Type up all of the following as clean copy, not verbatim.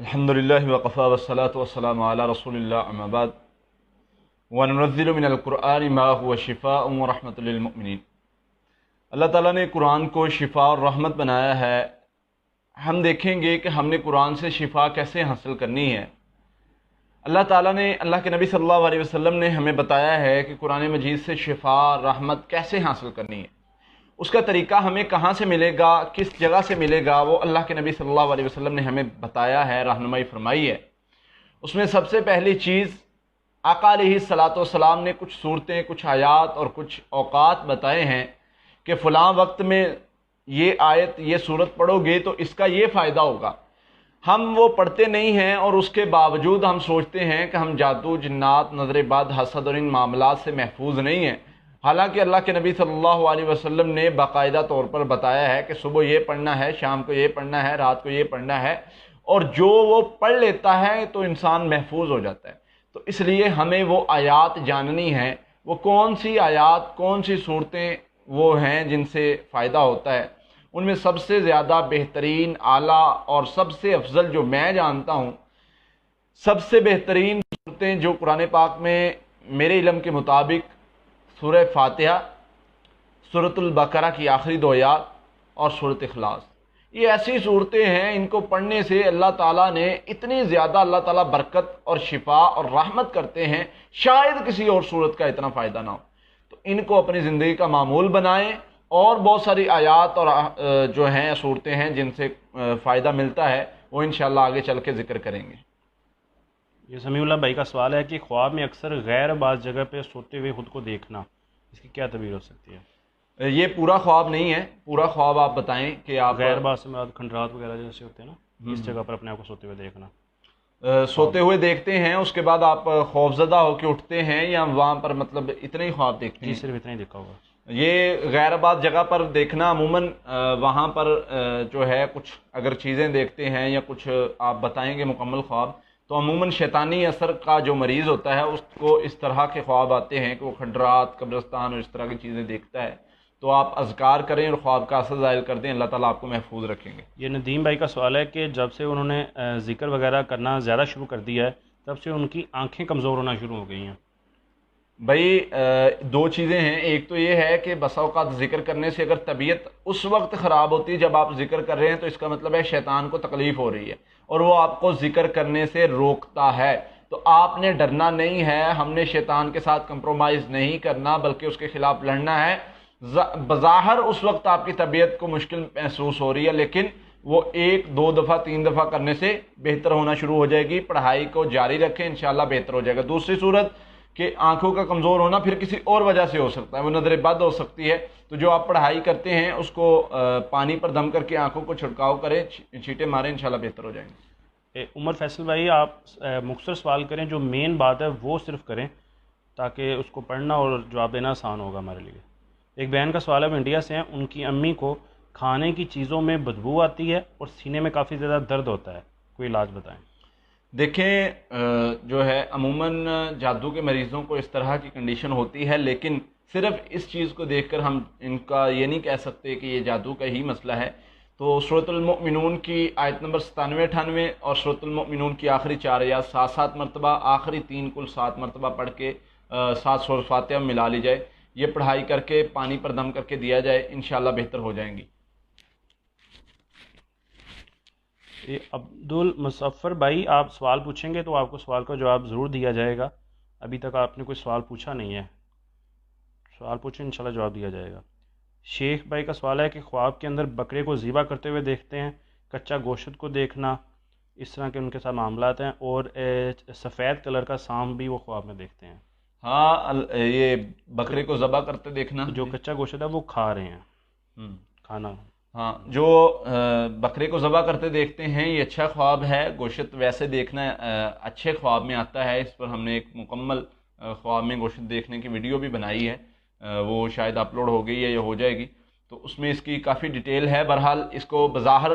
الحمدللہ وقفا والصلاة والسلام علی رسول اللہ اما بعد وننزل من القرآن ما هو شفاء ورحمۃ للمؤمنین۔ اللہ تعالیٰ نے قرآن کو شفا اور رحمت بنایا ہے۔ ہم دیکھیں گے کہ ہم نے قرآن سے شفا کیسے حاصل کرنی ہے۔ اللہ تعالیٰ نے، اللہ کے نبی صلی اللہ علیہ وسلم نے ہمیں بتایا ہے کہ قرآن مجید سے شفا رحمت کیسے حاصل کرنی ہے۔ اس کا طریقہ ہمیں کہاں سے ملے گا، کس جگہ سے ملے گا، وہ اللہ کے نبی صلی اللہ علیہ وسلم نے ہمیں بتایا ہے، رہنمائی فرمائی ہے۔ اس میں سب سے پہلی چیز آقا علیہ الصلاۃ والسلام نے کچھ صورتیں، کچھ آیات اور کچھ اوقات بتائے ہیں کہ فلاں وقت میں یہ آیت، یہ صورت پڑھو گے تو اس کا یہ فائدہ ہوگا۔ ہم وہ پڑھتے نہیں ہیں اور اس کے باوجود ہم سوچتے ہیں کہ ہم جادو، جنات، نظر بد، حسد اور ان معاملات سے محفوظ نہیں ہیں، حالانکہ اللہ کے نبی صلی اللہ علیہ وسلم نے باقاعدہ طور پر بتایا ہے کہ صبح یہ پڑھنا ہے، شام کو یہ پڑھنا ہے، رات کو یہ پڑھنا ہے، اور جو وہ پڑھ لیتا ہے تو انسان محفوظ ہو جاتا ہے۔ تو اس لیے ہمیں وہ آیات جاننی ہیں، وہ کون سی آیات، کون سی صورتیں وہ ہیں جن سے فائدہ ہوتا ہے۔ ان میں سب سے زیادہ بہترین، اعلیٰ اور سب سے افضل جو میں جانتا ہوں، سب سے بہترین صورتیں جو قرآن پاک میں میرے علم کے مطابق سورہ فاتحہ، سورۃ البقرہ کی آخری دو آیات اور سورۃ اخلاص، یہ ایسی صورتیں ہیں، ان کو پڑھنے سے اللہ تعالیٰ نے اتنی زیادہ، اللہ تعالیٰ برکت اور شفا اور رحمت کرتے ہیں، شاید کسی اور صورت کا اتنا فائدہ نہ ہو۔ تو ان کو اپنی زندگی کا معمول بنائیں، اور بہت ساری آیات اور جو ہیں صورتیں ہیں جن سے فائدہ ملتا ہے، وہ انشاءاللہ آگے چل کے ذکر کریں گے۔ یہ سمیع اللہ بھائی کا سوال ہے کہ خواب میں اکثر غیر بعض جگہ پہ سوتے ہوئے خود کو دیکھنا، اس کی کیا تعبیر ہو سکتی ہے؟ یہ پورا خواب نہیں ہے، پورا خواب آپ بتائیں کہ آپ غیر بعض سے مراد کھنڈرات وغیرہ جیسے ہوتے ہیں نا، اس جگہ پر اپنے آپ کو سوتے ہوئے دیکھنا، سوتے ہوئے دیکھتے ہیں، اس کے بعد آپ خوفزدہ ہو کے اٹھتے ہیں، یا وہاں پر مطلب اتنے ہی خواب دیکھتے ہیں؟ جی صرف اتنا ہی دیکھا ہوگا۔ یہ غیر آباد جگہ پر دیکھنا عموماً وہاں پر جو ہے کچھ اگر چیزیں دیکھتے ہیں یا کچھ آپ بتائیں گے مکمل خواب، تو عموماً شیطانی اثر کا جو مریض ہوتا ہے اس کو اس طرح کے خواب آتے ہیں کہ وہ کھنڈرات، قبرستان اور اس طرح کی چیزیں دیکھتا ہے۔ تو آپ اذکار کریں اور خواب کا اثر ظاہر کر دیں، اللہ تعالیٰ آپ کو محفوظ رکھیں گے۔ یہ ندیم بھائی کا سوال ہے کہ جب سے انہوں نے ذکر وغیرہ کرنا زیادہ شروع کر دیا ہے، تب سے ان کی آنکھیں کمزور ہونا شروع ہو گئی ہیں۔ بھائی دو چیزیں ہیں، ایک تو یہ ہے کہ بسا اوقات ذکر کرنے سے اگر طبیعت اس وقت خراب ہوتی ہے جب آپ ذکر کر رہے ہیں، تو اس کا مطلب ہے شیطان کو تکلیف ہو رہی ہے اور وہ آپ کو ذکر کرنے سے روکتا ہے۔ تو آپ نے ڈرنا نہیں ہے، ہم نے شیطان کے ساتھ کمپرومائز نہیں کرنا بلکہ اس کے خلاف لڑنا ہے۔ بظاہر اس وقت آپ کی طبیعت کو مشکل محسوس ہو رہی ہے، لیکن وہ ایک، دو دفعہ، تین دفعہ کرنے سے بہتر ہونا شروع ہو جائے گی۔ پڑھائی کو جاری رکھیں، انشاءاللہ بہتر ہو جائے گا۔ دوسری صورت کہ آنکھوں کا کمزور ہونا پھر کسی اور وجہ سے ہو سکتا ہے، وہ نظر بد ہو سکتی ہے۔ تو جو آپ پڑھائی کرتے ہیں اس کو پانی پر دم کر کے آنکھوں کو چھڑکاؤ کریں، چھینٹے ماریں، انشاءاللہ بہتر ہو جائیں گے۔ عمر فیصل بھائی، آپ مختصر سوال کریں، جو مین بات ہے وہ صرف کریں تاکہ اس کو پڑھنا اور جواب دینا آسان ہوگا ہمارے لیے۔ ایک بہن کا سوال ہے، وہ انڈیا سے ہیں، ان کی امی کو کھانے کی چیزوں میں بدبو آتی ہے اور سینے میں کافی زیادہ درد ہوتا ہے، کوئی علاج بتائیں۔ دیکھیں جو ہے عموماً جادو کے مریضوں کو اس طرح کی کنڈیشن ہوتی ہے، لیکن صرف اس چیز کو دیکھ کر ہم ان کا یہ نہیں کہہ سکتے کہ یہ جادو کا ہی مسئلہ ہے۔ تو سورۃ المؤمنون کی آیت نمبر 97-98 اور سورۃ المؤمنون کی آخری 4 آیات 7 مرتبہ، آخری 3 کل 7 مرتبہ پڑھ کے 7 سورۃ فاتحہ ملا لی جائے، یہ پڑھائی کر کے پانی پر دم کر کے دیا جائے، انشاءاللہ بہتر ہو جائیں گی۔ عبد المصفر بھائی، آپ سوال پوچھیں گے تو آپ کو سوال کا جواب ضرور دیا جائے گا۔ ابھی تک آپ نے کوئی سوال پوچھا نہیں ہے، سوال پوچھیں انشاءاللہ جواب دیا جائے گا۔ شیخ بھائی کا سوال ہے کہ خواب کے اندر بکرے کو ذبح کرتے ہوئے دیکھتے ہیں، کچا گوشت کو دیکھنا، اس طرح کے ان کے ساتھ معاملات ہیں، اور سفید کلر کا سانپ بھی وہ خواب میں دیکھتے ہیں۔ ہاں، یہ بکرے کو ذبح کرتے دیکھنا، جو کچا گوشت ہے وہ کھا رہے ہیں کھانا۔ ہاں، جو بکرے کو ذبح کرتے دیکھتے ہیں، یہ اچھا خواب ہے۔ گوشت ویسے دیکھنا اچھے خواب میں آتا ہے، اس پر ہم نے ایک مکمل خواب میں گوشت دیکھنے کی ویڈیو بھی بنائی ہے، وہ شاید اپلوڈ ہو گئی ہے یا ہو جائے گی، تو اس میں اس کی کافی ڈیٹیل ہے۔ بہرحال اس کو بظاہر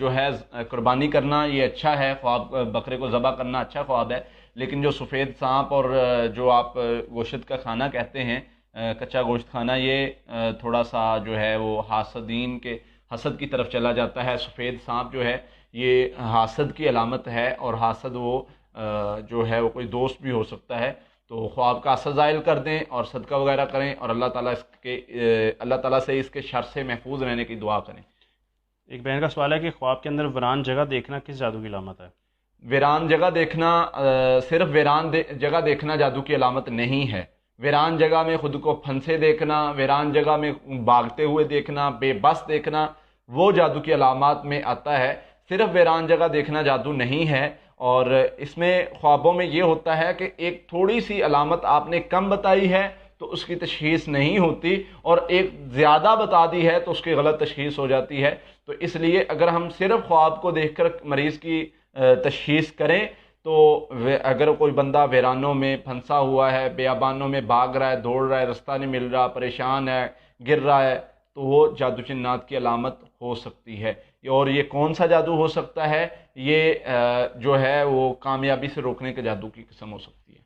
جو ہے قربانی کرنا یہ اچھا ہے، خواب بکرے کو ذبح کرنا اچھا خواب ہے، لیکن جو سفید سانپ اور جو آپ گوشت کا کھانا کہتے ہیں، کچا گوشت کھانا، یہ تھوڑا سا جو ہے وہ حاسدین کے حسد کی طرف چلا جاتا ہے۔ سفید سانپ جو ہے یہ حاسد کی علامت ہے، اور حاسد وہ جو ہے وہ کوئی دوست بھی ہو سکتا ہے. تو خواب کا اثر زائل کر دیں اور صدقہ وغیرہ کریں، اور اللہ تعالیٰ سے اس کے شر سے محفوظ رہنے کی دعا کریں. ایک بہن کا سوال ہے کہ خواب کے اندر ویران جگہ دیکھنا کس جادو کی علامت ہے؟ ویران جگہ دیکھنا صرف جگہ دیکھنا جادو کی علامت نہیں ہے. ویران جگہ میں خود کو پھنسے دیکھنا، ویران جگہ میں بھاگتے ہوئے دیکھنا، بے بس دیکھنا، وہ جادو کی علامات میں آتا ہے. صرف ویران جگہ دیکھنا جادو نہیں ہے. اور اس میں خوابوں میں یہ ہوتا ہے کہ ایک تھوڑی سی علامت آپ نے کم بتائی ہے تو اس کی تشخیص نہیں ہوتی، اور ایک زیادہ بتا دی ہے تو اس کی غلط تشخیص ہو جاتی ہے. تو اس لیے اگر ہم صرف خواب کو دیکھ کر مریض کی تشخیص کریں تو اگر کوئی بندہ ویرانوں میں پھنسا ہوا ہے، بیابانوں میں بھاگ رہا ہے، دوڑ رہا ہے، رستہ نہیں مل رہا، پریشان ہے، گر رہا ہے، تو وہ جادو جنات کی علامت ہو سکتی ہے. اور یہ کون سا جادو ہو سکتا ہے؟ یہ جو ہے وہ کامیابی سے روکنے کے جادو کی قسم ہو سکتی ہے.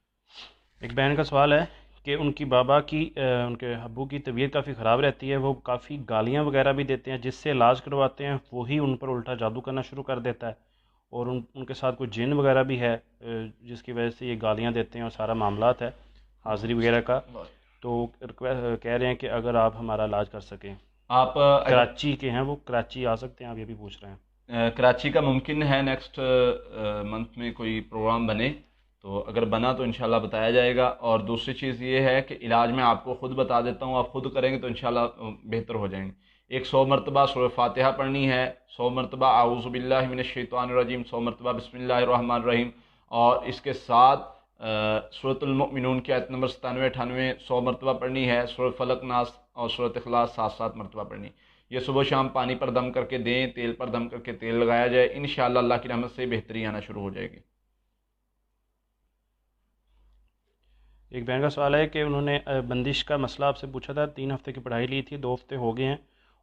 ایک بہن کا سوال ہے کہ ان کی بابا کی ان کے ابو کی طبیعت کافی خراب رہتی ہے، وہ کافی گالیاں وغیرہ بھی دیتے ہیں، جس سے علاج کرواتے ہیں وہی ان پر الٹا جادو کرنا شروع کر دیتا ہے، اور ان کے ساتھ کوئی جن وغیرہ بھی ہے جس کی وجہ سے یہ گالیاں دیتے ہیں اور سارا معاملات ہے حاضری وغیرہ کا. تو کہہ رہے ہیں کہ اگر آپ ہمارا علاج کر سکیں. آپ کراچی کے ہیں، وہ کراچی آ سکتے ہیں، آپ یہ بھی پوچھ رہے ہیں. کراچی کا ممکن ہے نیکسٹ منتھ میں کوئی پروگرام بنے، تو اگر بنا تو انشاءاللہ بتایا جائے گا. اور دوسری چیز یہ ہے کہ علاج میں آپ کو خود بتا دیتا ہوں، آپ خود کریں گے تو انشاءاللہ بہتر ہو جائیں گے. 100 مرتبہ سورہ فاتحہ پڑھنی ہے، 100 مرتبہ اعوذ باللہ من الشیطان الرجیم، 100 مرتبہ بسم اللہ الرحمن الرحیم، اور اس کے ساتھ سورۃ المؤمنون کی آیت نمبر 97 98 100 مرتبہ پڑھنی ہے. سورۃ فلق ناس اور سورۃ اخلاص 7 مرتبہ پڑھنی. یہ صبح شام پانی پر دم کر کے دیں، تیل پر دم کر کے تیل لگایا جائے، انشاءاللہ اللہ کی رحمت سے بہتری آنا شروع ہو جائے گی. ایک بہن کا سوال ہے کہ انہوں نے بندش کا مسئلہ آپ سے پوچھا تھا، 3 ہفتے کی پڑھائی لی تھی، 2 ہفتے ہو گئے ہیں.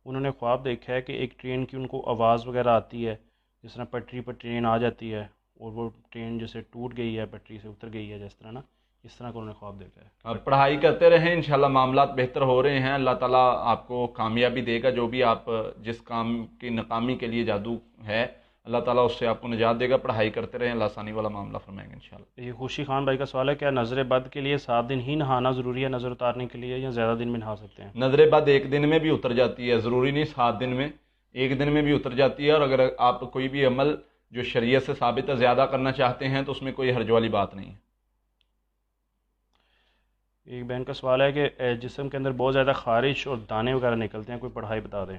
انہوں نے خواب دیکھا ہے کہ ایک ٹرین کی ان کو آواز وغیرہ آتی ہے، جس طرح پٹری پر ٹرین آ جاتی ہے اور وہ ٹرین جیسے ٹوٹ گئی ہے، پٹری سے اتر گئی ہے، جس طرح نا، اس طرح کا انہوں نے خواب دیکھا ہے. آپ پڑھائی کرتے رہیں، انشاءاللہ معاملات بہتر ہو رہے ہیں. اللہ تعالیٰ آپ کو کامیابی دے گا. جو بھی آپ جس کام کی ناکامی کے لیے جادو ہے، اللہ تعالیٰ اس سے آپ کو نجات دے گا. پڑھائی کرتے رہیں، اللہ آسانی والا معاملہ فرمائیں گے انشاءاللہ. یہ خوشی خان بھائی کا سوال ہے، کیا نظر بد کے لیے 7 دن ہی نہانا ضروری ہے نظر اتارنے کے لیے، یا زیادہ دن میں نہا سکتے ہیں؟ نظر بد ایک دن میں بھی اتر جاتی ہے، ضروری نہیں 7 دن میں، ایک دن میں بھی اتر جاتی ہے. اور اگر آپ کوئی بھی عمل جو شریعت سے ثابت ہے زیادہ کرنا چاہتے ہیں تو اس میں کوئی حرج والی بات نہیں ہے. ایک بہن کا سوال ہے کہ جسم کے اندر بہت زیادہ خارش اور دانے وغیرہ نکلتے ہیں، کوئی پڑھائی بتا دیں.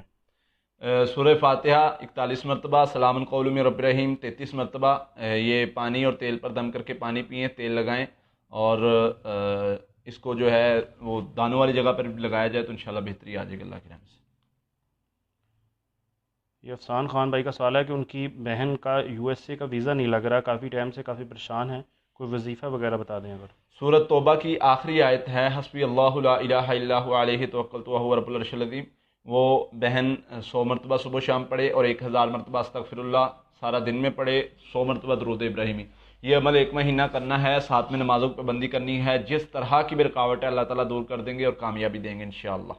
سورہ فاتحہ 41 مرتبہ، سلام القول من رب رحیم 33 مرتبہ. یہ پانی اور تیل پر دم کر کے پانی پئیں، تیل لگائیں، اور اس کو جو ہے وہ دانوں والی جگہ پر لگایا جائے تو انشاءاللہ بہتری آ جائے گی اللہ کی رحمت سے. یہ افسان خان بھائی کا سوال ہے کہ ان کی بہن کا USA کا ویزا نہیں لگ رہا، کافی ٹائم سے کافی پریشان ہے، کوئی وظیفہ وغیرہ بتا دیں اگر. سورۃ توبہ کی آخری آیت ہے، حسبی اللہ لا الہ الا هو علیہ توکلت وہو رب العرش العظیم. وہ بہن 100 مرتبہ صبح شام پڑھے اور 1000 مرتبہ استغفر اللہ سارا دن میں پڑھے، 100 مرتبہ درود ابراہیمی. یہ عمل 1 مہینہ کرنا ہے، ساتھ میں نمازوں پہ پابندی کرنی ہے. جس طرح کی بھی رکاوٹ ہے اللہ تعالیٰ دور کر دیں گے اور کامیابی دیں گے انشاءاللہ.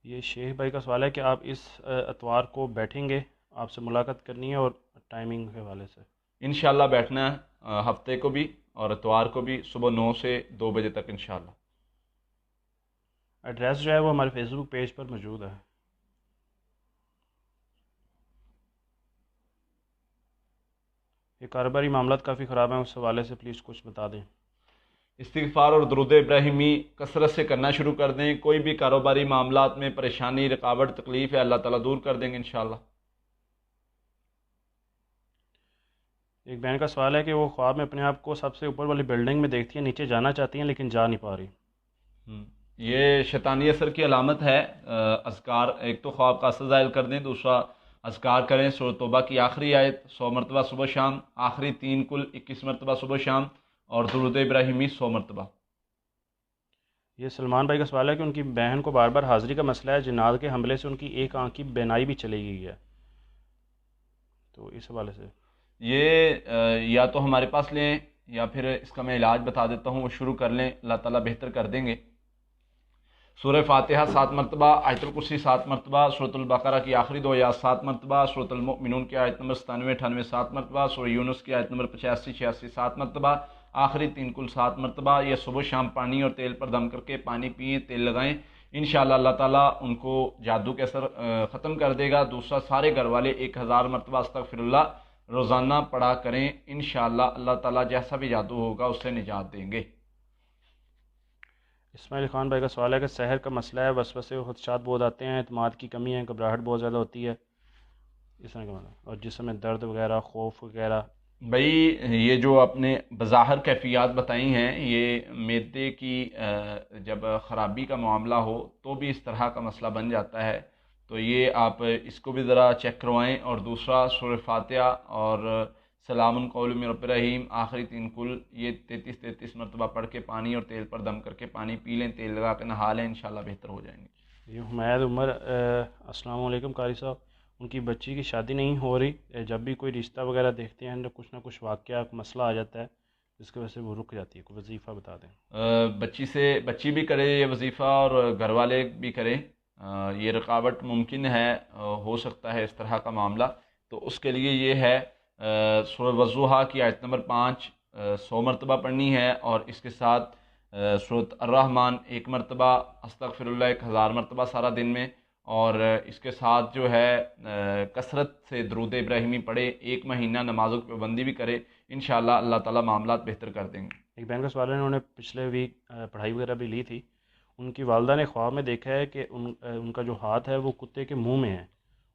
یہ شیخ بھائی کا سوال ہے کہ آپ اس اتوار کو بیٹھیں گے، آپ سے ملاقات کرنی ہے، اور ٹائمنگ کے حوالے سے. انشاءاللہ بیٹھنا ہے، ہفتے کو بھی اور اتوار کو بھی، صبح 9 سے 2 بجے تک انشاءاللہ. ایڈریس جو ہے وہ ہمارے فیس بک پیج پر موجود ہے. یہ کاروباری معاملات کافی خراب ہیں، اس حوالے سے پلیز کچھ بتا دیں. استغفار اور درود ابراہیمی کثرت سے کرنا شروع کر دیں. کوئی بھی کاروباری معاملات میں پریشانی، رکاوٹ، تکلیف ہے، اللہ تعالیٰ دور کر دیں گے انشاءاللہ. ایک بہن کا سوال ہے کہ وہ خواب میں اپنے آپ کو سب سے اوپر والی بلڈنگ میں دیکھتی ہیں، نیچے جانا چاہتی ہیں لیکن جا نہیں پا رہی. یہ شیطانی اثر کی علامت ہے. اذکار، ایک تو خواب کا اثر ظاہر کر دیں، دوسرا اذکار کریں. سورۃ توبہ کی آخری آیت 100 مرتبہ صبح شام، آخری 3 کل 21 مرتبہ صبح شام، اور درود ابراہیمی 100 مرتبہ. یہ سلمان بھائی کا سوال ہے کہ ان کی بہن کو بار بار حاضری کا مسئلہ ہے، جنات کے حملے سے ان کی ایک آنکھ کی بینائی بھی چلی گئی ہے، تو اس حوالے سے. یہ یا تو ہمارے پاس لیں یا پھر اس کا میں علاج بتا دیتا ہوں، وہ شروع کر لیں، اللہ تعالیٰ بہتر کر دیں گے. سورہ فاتحہ 7 مرتبہ، آیت الکرسی 7 مرتبہ، سورۃ البقرہ کی آخری 2 آیات 7 مرتبہ، سورۃ المؤمنون کی آیت نمبر 97 98 7 مرتبہ، سورہ یونس کی آیت نمبر 85 86 7 مرتبہ، آخری 3 کل 7 مرتبہ. یہ صبح شام پانی اور تیل پر دم کر کے پانی پئیں، تیل لگائیں، انشاءاللہ اللہ تعالیٰ ان کو جادو کے اثر ختم کر دے گا. دوسرا، سارے گھر والے 1000 مرتبہ استغفر اللہ روزانہ پڑھا کریں، انشاءاللہ اللہ تعالیٰ جیسا بھی جادو ہوگا اس سے نجات دیں گے. اسماعیل خان بھائی کا سوال ہے کہ سحر کا مسئلہ ہے، وسوسے و خدشات بہت آتے ہیں، اعتماد کی کمی ہے، گھبراہٹ بہت زیادہ ہوتی ہے، اس طرح کا مطلب، اور جسم میں درد وغیرہ، خوف وغیرہ. بھائی یہ جو آپ نے بظاہر کیفیات بتائی ہیں، یہ معدے کی جب خرابی کا معاملہ ہو تو بھی اس طرح کا مسئلہ بن جاتا ہے. تو یہ آپ اس کو بھی ذرا چیک کروائیں. اور دوسرا، سورہ فاتحہ اور سلام قول من رب رحیم آخری 3 کل یہ 33 مرتبہ پڑھ کے پانی اور تیل پر دم کر کے پانی پی لیں، تیل لگا کے نہا لیں، انشاءاللہ بہتر ہو جائیں گے. یہ حمید عمر، السلام علیکم قاری صاحب. ان کی بچی کی شادی نہیں ہو رہی، جب بھی کوئی رشتہ وغیرہ دیکھتے ہیں تو کچھ نہ کچھ واقعہ مسئلہ آ جاتا ہے جس کی وجہ سے وہ رک جاتی ہے. کوئی وظیفہ بتا دیں. بچی بھی کرے یہ وظیفہ اور گھر والے بھی کریں، یہ رکاوٹ ممکن ہے، ہو سکتا ہے اس طرح کا معاملہ. تو اس کے لیے یہ ہے سورہ والضحیٰ کی آیت نمبر 5 100 مرتبہ پڑھنی ہے، اور اس کے ساتھ سورۃ الرحمن 1 مرتبہ، استغفر اللہ 1000 مرتبہ سارا دن میں، اور اس کے ساتھ جو ہے کثرت سے درود ابراہیمی پڑھے، 1 مہینہ نمازوں کی پابندی بھی کرے، انشاءاللہ اللہ تعالیٰ معاملات بہتر کر دیں گے. ایک بہن کا سوال ہے، انہوں نے پچھلے ویک پڑھائی وغیرہ بھی لی تھی. ان کی والدہ نے خواب میں دیکھا ہے کہ ان کا جو ہاتھ ہے وہ کتے کے منہ میں ہے،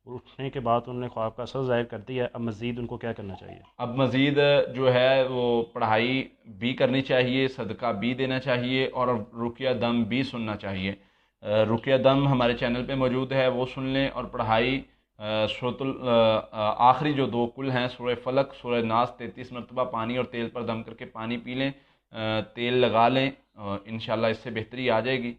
اور اٹھنے کے بعد انہوں نے خواب کا اثر ظاہر کر دیا ہے. اب مزید ان کو کیا کرنا چاہیے؟ اب مزید جو ہے وہ پڑھائی بھی کرنی چاہیے، صدقہ بھی دینا چاہیے، اور رقیہ دم بھی سننا چاہیے. رقیہ دم ہمارے چینل پہ موجود ہے، وہ سن لیں. اور پڑھائی آخری جو 2 کل ہیں، سورہ فلق سورہ ناس 33 مرتبہ پانی اور تیل پر دم کر کے پانی پی لیں، تیل لگا لیں، انشاءاللہ اس سے بہتری آ جائے گی.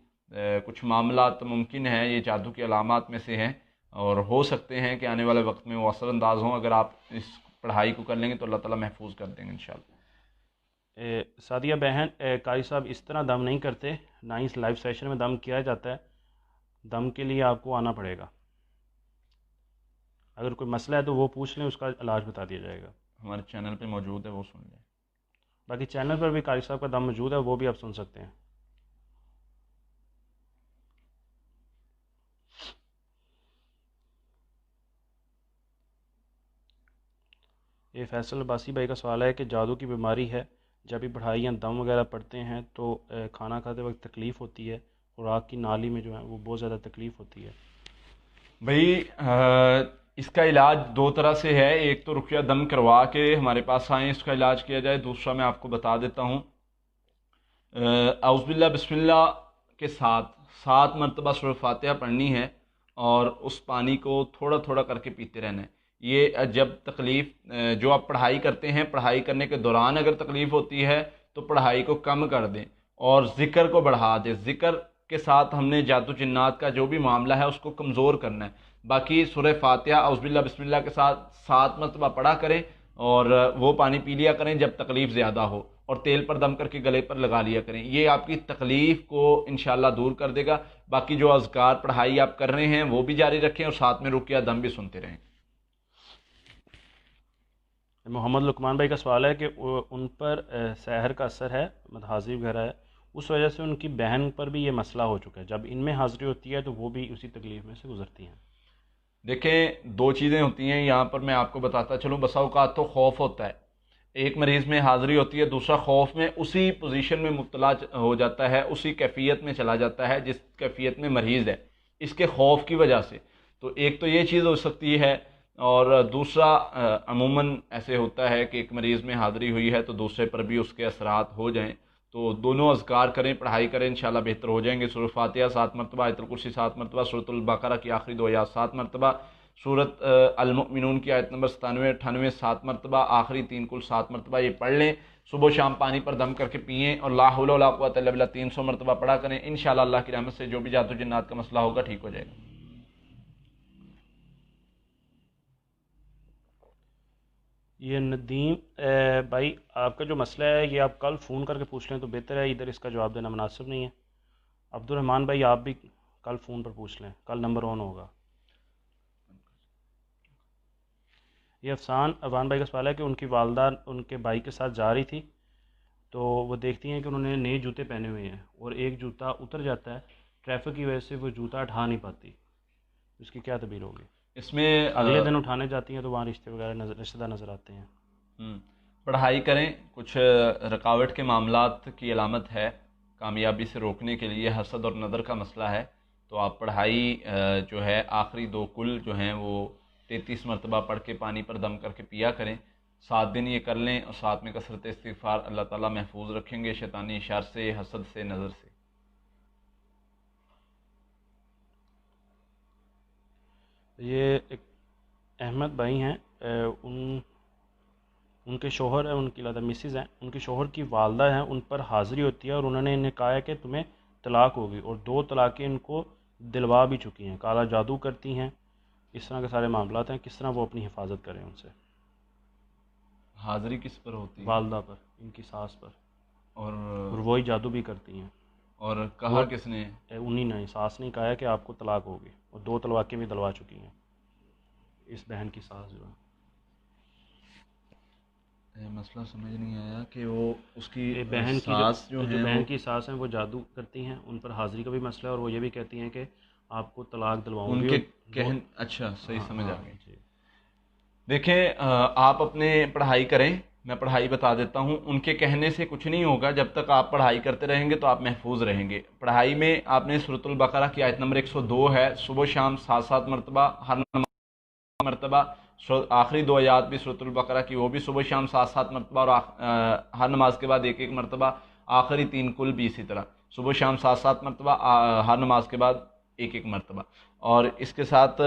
کچھ معاملات ممکن ہیں، یہ جادو کی علامات میں سے ہیں، اور ہو سکتے ہیں کہ آنے والے وقت میں وہ اثر انداز ہوں. اگر آپ اس پڑھائی کو کر لیں گے تو اللہ تعالیٰ محفوظ کر دیں گے انشاءاللہ. سعدیہ بہن، قاری صاحب اس طرح دم نہیں کرتے، نہ ہی اس لائیو سیشن میں دم کیا جاتا ہے. دم کے لیے آپ کو آنا پڑے گا. اگر کوئی مسئلہ ہے تو وہ پوچھ لیں، اس کا علاج بتا دیا جائے گا. ہمارے چینل پہ موجود ہے، وہ سن لیں. باقی چینل پر بھی قاری صاحب کا دم موجود ہے، وہ بھی آپ سن سکتے ہیں. یہ فیصل عباسی بھائی کا سوال ہے کہ جادو کی بیماری ہے، جب بھی پڑھائی یا دم وغیرہ پڑھتے ہیں تو کھانا کھاتے وقت تکلیف ہوتی ہے، خوراک کی نالی میں جو ہے وہ بہت زیادہ تکلیف ہوتی ہے. بھائی اس کا علاج 2 طرح سے ہے. ایک تو رقیہ دم کروا کے ہمارے پاس آئیں، اس کا علاج کیا جائے. دوسرا میں آپ کو بتا دیتا ہوں، اعوذ باللہ بسم اللہ کے ساتھ 7 مرتبہ سورہ فاتحہ پڑھنی ہے، اور اس پانی کو تھوڑا تھوڑا کر کے پیتے رہنا ہے. یہ جب تکلیف جو آپ پڑھائی کرتے ہیں، پڑھائی کرنے کے دوران اگر تکلیف ہوتی ہے تو پڑھائی کو کم کر دیں اور ذکر کو بڑھا دیں. ذکر کے ساتھ ہم نے جادو جنات کا جو بھی معاملہ ہے اس کو کمزور کرنا ہے. باقی سورہ فاتحہ اعوذ باللہ بسم اللہ کے ساتھ 7 مرتبہ پڑھا کریں، اور وہ پانی پی لیا کریں جب تکلیف زیادہ ہو، اور تیل پر دم کر کے گلے پر لگا لیا کریں. یہ آپ کی تکلیف کو انشاءاللہ دور کر دے گا. باقی جو اذکار پڑھائی آپ کر رہے ہیں وہ بھی جاری رکھیں، اور ساتھ میں رقیہ دم بھی سنتے رہیں. محمد لقمان بھائی کا سوال ہے کہ ان پر سحر کا اثر ہے، حاضری وغیرہ ہے، اس وجہ سے ان کی بہن پر بھی یہ مسئلہ ہو چکا ہے. جب ان میں حاضری ہوتی ہے تو وہ بھی اسی تکلیف میں سے گزرتی ہیں. دیکھیں 2 چیزیں ہوتی ہیں یہاں پر، میں آپ کو بتاتا چلوں. بسا اوقات تو خوف ہوتا ہے، ایک مریض میں حاضری ہوتی ہے، دوسرا خوف میں اسی پوزیشن میں مبتلا ہو جاتا ہے، اسی کیفیت میں چلا جاتا ہے جس کیفیت میں مریض ہے، اس کے خوف کی وجہ سے. تو ایک تو یہ چیز ہو سکتی ہے، اور دوسرا عموماً ایسے ہوتا ہے کہ ایک مریض میں حاضری ہوئی ہے تو دوسرے پر بھی اس کے اثرات ہو جائیں. تو دونوں اذکار کریں، پڑھائی کریں، انشاءاللہ بہتر ہو جائیں گے. سورہ فاتحہ 7 مرتبہ، آیت الکرسی 7 مرتبہ، سورۃ البقرہ کی آخری 2 آیات 7 مرتبہ، سورۃ المؤمنون کی آیت نمبر 97 98 7 مرتبہ، آخری 3 کل 7 مرتبہ یہ پڑھ لیں. صبح و شام پانی پر دم کر کے پئیں، اور لا حول ولا قوۃ الا باللہ 300 مرتبہ پڑھا کریں. انشاءاللہ اللہ کی رحمت سے جو بھی جادو جنات کا مسئلہ ہوگا ٹھیک ہو جائے گا. یہ ندیم بھائی، آپ کا جو مسئلہ ہے یہ آپ کل فون کر کے پوچھ لیں تو بہتر ہے، ادھر اس کا جواب دینا مناسب نہیں ہے. عبد الرحمن بھائی آپ بھی کل فون پر پوچھ لیں، کل نمبر آن ہوگا۔ یہ افسان بھائی کا سوال ہے کہ ان کی والدہ ان کے بھائی کے ساتھ جا رہی تھی تو وہ دیکھتی ہیں کہ انہوں نے نئے جوتے پہنے ہوئے ہیں اور ایک جوتا اتر جاتا ہے، ٹریفک کی وجہ سے وہ جوتا اٹھا نہیں پاتی، اس کی کیا تعبیر ہوگی؟ اس میں اگلے دن اٹھانے جاتی ہیں تو وہاں رشتے وغیرہ رشتہ دار نظر آتے ہیں۔ پڑھائی کریں، کچھ رکاوٹ کے معاملات کی علامت ہے، کامیابی سے روکنے کے لیے حسد اور نظر کا مسئلہ ہے، تو آپ پڑھائی جو ہے آخری 2 کل جو ہیں وہ 33 مرتبہ پڑھ کے پانی پر دم کر کے پیا کریں، 7 دن یہ کر لیں، اور ساتھ میں کثرت استغفار، اللہ تعالیٰ محفوظ رکھیں گے شیطانی اشار سے، حسد سے، نظر سے۔ یہ ایک احمد بھائی ہیں، ان کے شوہر ہیں، ان کی لادہ مسز ہیں، ان کے شوہر کی والدہ ہیں، ان پر حاضری ہوتی ہے اور انہوں نے انہیں کہا ہے کہ تمہیں طلاق ہوگی، اور 2 طلاقیں ان کو دلوا بھی چکی ہیں، کالا جادو کرتی ہیں، اس طرح کے سارے معاملات ہیں، کس طرح وہ اپنی حفاظت کریں ان سے؟ حاضری کس پر ہوتی ہے؟ والدہ پر، ان کی ساس پر، اور وہی جادو بھی کرتی ہیں۔ اور کہا کس نے؟ انہی نے، ساس نے کہا ہے کہ آپ کو طلاق ہوگی، اور 2 طلاقیں بھی دلوا چکی ہیں اس بہن کی ساس جو ہے۔ مسئلہ سمجھ نہیں آیا کہ وہ اس کی بہن کی ساس جو ہیں بہن کی ساس ہیں وہ جادو کرتی ہیں، ان پر حاضری کا بھی مسئلہ ہے، اور وہ یہ بھی کہتی ہیں کہ آپ کو طلاق دلواؤں ان گی، کے اچھا صحیح سمجھ آ گئی۔ جی۔ دیکھیں آپ اپنے پڑھائی کریں، میں پڑھائی بتا دیتا ہوں، ان کے کہنے سے کچھ نہیں ہوگا، جب تک آپ پڑھائی کرتے رہیں گے تو آپ محفوظ رہیں گے۔ پڑھائی میں آپ نے سورۃ البقرہ کی آیت نمبر 102 ہے، صبح شام 7 مرتبہ، ہر مرتبہ، آخری 2 آیات بھی سورۃ البقرہ کی وہ بھی صبح شام 7 مرتبہ، اور ہر نماز کے بعد 1 مرتبہ، آخری 3 کل بھی اسی طرح صبح شام 7 مرتبہ، ہر نماز کے بعد 1 مرتبہ، اور اس کے ساتھ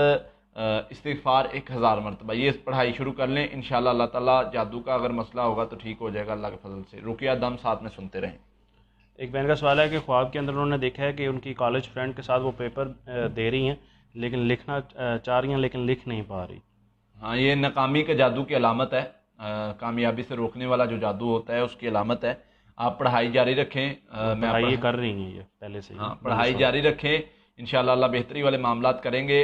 استغفار 1000 مرتبہ۔ یہ پڑھائی شروع کر لیں، انشاءاللہ اللہ تعالیٰ جادو کا اگر مسئلہ ہوگا تو ٹھیک ہو جائے گا اللہ کے فضل سے۔ رقیہ دم ساتھ میں سنتے رہیں۔ ایک بہن کا سوال ہے کہ خواب کے اندر انہوں نے دیکھا ہے کہ ان کی کالج فرینڈ کے ساتھ وہ پیپر دے رہی ہیں لیکن لکھنا چاہ رہی ہیں لیکن لکھ نہیں پا رہی۔ ہاں، یہ ناکامی کے جادو کی علامت ہے، کامیابی سے روکنے والا جو جادو ہوتا ہے اس کی علامت ہے۔ آپ پڑھائی جاری رکھیں، پڑھائی کر رہی ہیں یہ پہلے سے ہی۔ ہاں، پڑھائی جاری رکھیں، انشاءاللہ اللہ بہتری والے معاملات کریں گے۔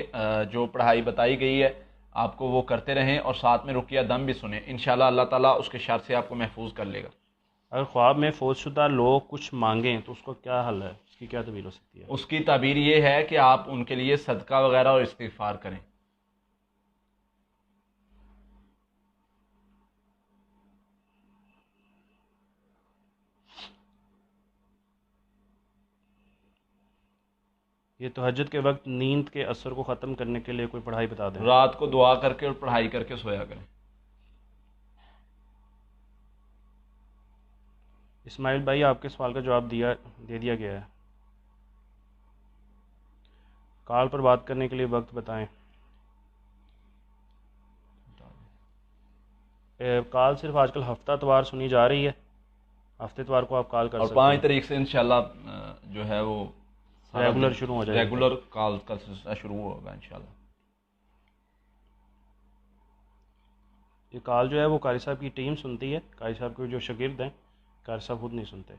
جو پڑھائی بتائی گئی ہے آپ کو وہ کرتے رہیں، اور ساتھ میں رقیہ دم بھی سنیں، انشاءاللہ اللہ تعالیٰ اس کے شر سے آپ کو محفوظ کر لے گا۔ اگر خواب میں فوت شدہ لوگ کچھ مانگیں تو اس کو کیا حل ہے، اس کی کیا تعبیر ہو سکتی ہے؟ اس کی تعبیر یہ ہے کہ آپ ان کے لیے صدقہ وغیرہ اور استغفار کریں۔ یہ تہجد کے وقت نیند کے اثر کو ختم کرنے کے لیے کوئی پڑھائی بتا دیں۔ رات کو دعا کر کے اور پڑھائی کر کے سویا کریں۔ اسماعیل بھائی آپ کے سوال کا جواب دے دیا گیا ہے۔ کال پر بات کرنے کے لیے وقت بتائیں۔ کال صرف آج کل ہفتہ اتوار سنی جا رہی ہے، ہفتے اتوار کو آپ کال کر اور سکتے ہیں، 5 تاریخ سے انشاءاللہ جو ہے وہ ریگولر شروع ہو جائے گا، ریگولر کال کا سلسلہ شروع ہوگا انشاءاللہ۔ یہ کال جو ہے وہ قاری صاحب کی ٹیم سنتی ہے، قاری صاحب کے جو شاگرد ہیں، قاری صاحب خود نہیں سنتے۔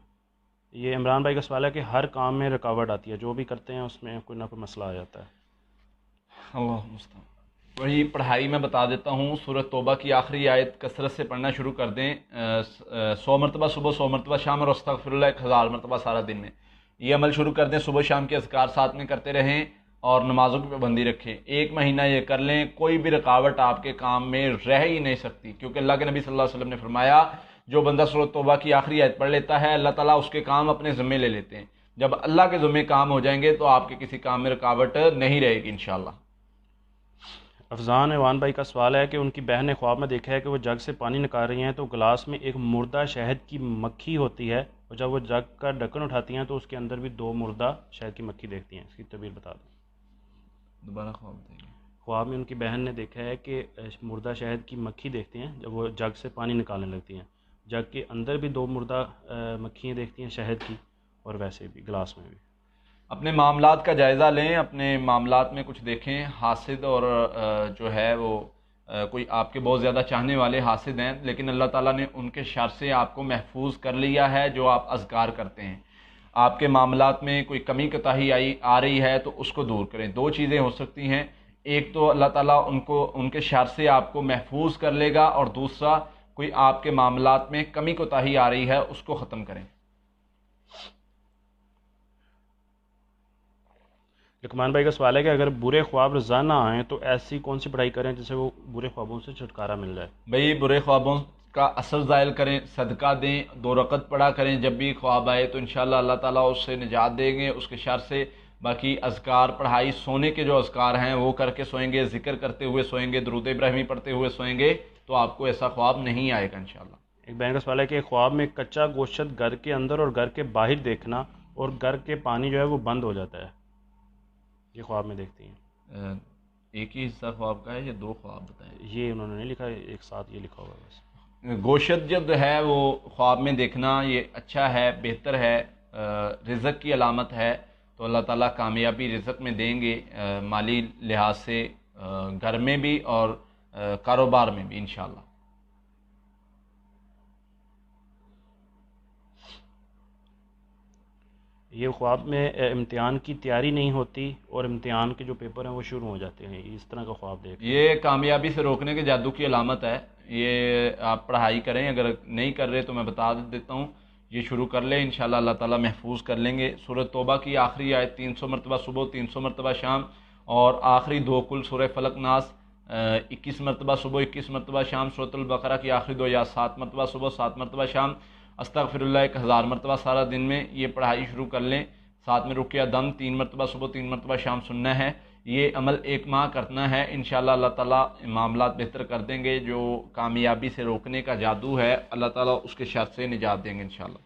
یہ عمران بھائی کا سوال ہے کہ ہر کام میں رکاوٹ آتی ہے، جو بھی کرتے ہیں اس میں کوئی نہ کوئی مسئلہ آ جاتا ہے۔ اللہ مستعان۔ وہی پڑھائی میں بتا دیتا ہوں، سورۃ توبہ کی آخری آیت کثرت سے پڑھنا شروع کر دیں، 100 مرتبہ صبح، 100 مرتبہ شام، اور استغفر اللہ 1000 مرتبہ سارا دن میں۔ یہ عمل شروع کر دیں، صبح شام کے اذکار ساتھ میں کرتے رہیں، اور نمازوں کی پابندی رکھیں۔ 1 مہینہ یہ کر لیں، کوئی بھی رکاوٹ آپ کے کام میں رہ ہی نہیں سکتی، کیونکہ اللہ کے نبی صلی اللہ علیہ وسلم نے فرمایا جو بندہ سورۃ توبہ کی آخری آیت پڑھ لیتا ہے اللہ تعالیٰ اس کے کام اپنے ذمے لے لیتے ہیں۔ جب اللہ کے ذمے کام ہو جائیں گے تو آپ کے کسی کام میں رکاوٹ نہیں رہے گی انشاءاللہ۔ افضان ایوان بھائی کا سوال ہے کہ ان کی بہن نے خواب میں دیکھا ہے کہ وہ جگ سے پانی نکال رہی ہیں تو گلاس میں ایک مردہ شہد کی مکھی ہوتی ہے، اور جب وہ جگ کا ڈھکن اٹھاتی ہیں تو اس کے اندر بھی 2 مردہ شہد کی مکھی دیکھتی ہیں، اس کی تعبیر بتا دیں۔ دوبارہ خواب دیں۔ خواب میں ان کی بہن نے دیکھا ہے کہ مردہ شہد کی مکھی دیکھتی ہیں جب وہ جگ سے پانی نکالنے لگتی ہیں، جگ کے اندر بھی 2 مردہ مکھیاں دیکھتی ہیں شہد کی، اور ویسے بھی گلاس میں بھی۔ اپنے معاملات کا جائزہ لیں، اپنے معاملات میں کچھ دیکھیں، حاسد اور جو ہے وہ کوئی آپ کے بہت زیادہ چاہنے والے حاسد ہیں، لیکن اللہ تعالیٰ نے ان کے شر سے آپ کو محفوظ کر لیا ہے جو آپ اذکار کرتے ہیں۔ آپ کے معاملات میں کوئی کمی کوتاہی آ رہی ہے تو اس کو دور کریں. دو چیزیں ہو سکتی ہیں، ایک تو اللہ تعالیٰ ان کے شر سے آپ کو محفوظ کر لے گا، اور دوسرا کوئی آپ کے معاملات میں کمی کوتاہی آ رہی ہے اس کو ختم کریں. لکمان بھائی کا سوال ہے کہ اگر برے خواب روزانہ آئیں تو ایسی کون سی پڑھائی کریں جس سے وہ برے خوابوں سے چھٹکارا مل جائے؟ بھئی برے خوابوں کا اثر زائل کریں، صدقہ دیں، 2 رکعت پڑھا کریں جب بھی خواب آئے تو انشاءاللہ اللہ تعالیٰ اس سے نجات دیں گے اس کے شر سے. باقی اذکار پڑھائی، سونے کے جو اذکار ہیں وہ کر کے سوئیں گے، ذکر کرتے ہوئے سوئیں گے، درود ابراہیمی پڑھتے ہوئے سوئیں گے تو آپ کو ایسا خواب نہیں آئے گا انشاءاللہ. ایک بہن کا سوال ہے کہ خواب میں کچا گوشت گھر کے اندر اور گھر کے باہر دیکھنا، اور گھر کے پانی جو ہے وہ بند ہو جاتا ہے، یہ خواب میں دیکھتی ہیں. ایک ہی حصہ خواب کا ہے یا 2 خواب بتائیں؟ یہ انہوں نے نہیں لکھا، ایک ساتھ یہ لکھا ہوا ہے بس. گوشت جو ہے وہ خواب میں دیکھنا یہ اچھا ہے، بہتر ہے، رزق کی علامت ہے، تو اللہ تعالیٰ کامیابی رزق میں دیں گے، مالی لحاظ سے گھر میں بھی اور کاروبار میں بھی انشاءاللہ. یہ خواب میں امتحان کی تیاری نہیں ہوتی اور امتحان کے جو پیپر ہیں وہ شروع ہو جاتے ہیں، اس طرح کا خواب دیکھ. یہ کامیابی سے روکنے کے جادو کی علامت ہے. یہ آپ پڑھائی کریں، اگر نہیں کر رہے تو میں بتا دیتا ہوں، یہ شروع کر لیں انشاءاللہ اللہ تعالیٰ محفوظ کر لیں گے. سورۃ توبہ کی آخری آیت 300 مرتبہ صبح، 300 مرتبہ شام، اور آخری 2 کل سورہ فلق ناس 21 مرتبہ صبح، 21 مرتبہ شام. سورۃ البقرہ کی آخری 2 یا 7 مرتبہ صبح، 7 مرتبہ شام. استغفر اللہ 1000 مرتبہ سارا دن میں یہ پڑھائی شروع کر لیں. ساتھ میں رقیہ دم 3 مرتبہ صبح، 3 مرتبہ شام سننا ہے. یہ عمل 1 ماہ کرنا ہے، انشاءاللہ اللہ تعالیٰ معاملات بہتر کر دیں گے. جو کامیابی سے روکنے کا جادو ہے اللہ تعالیٰ اس کے شر سے نجات دیں گے انشاءاللہ.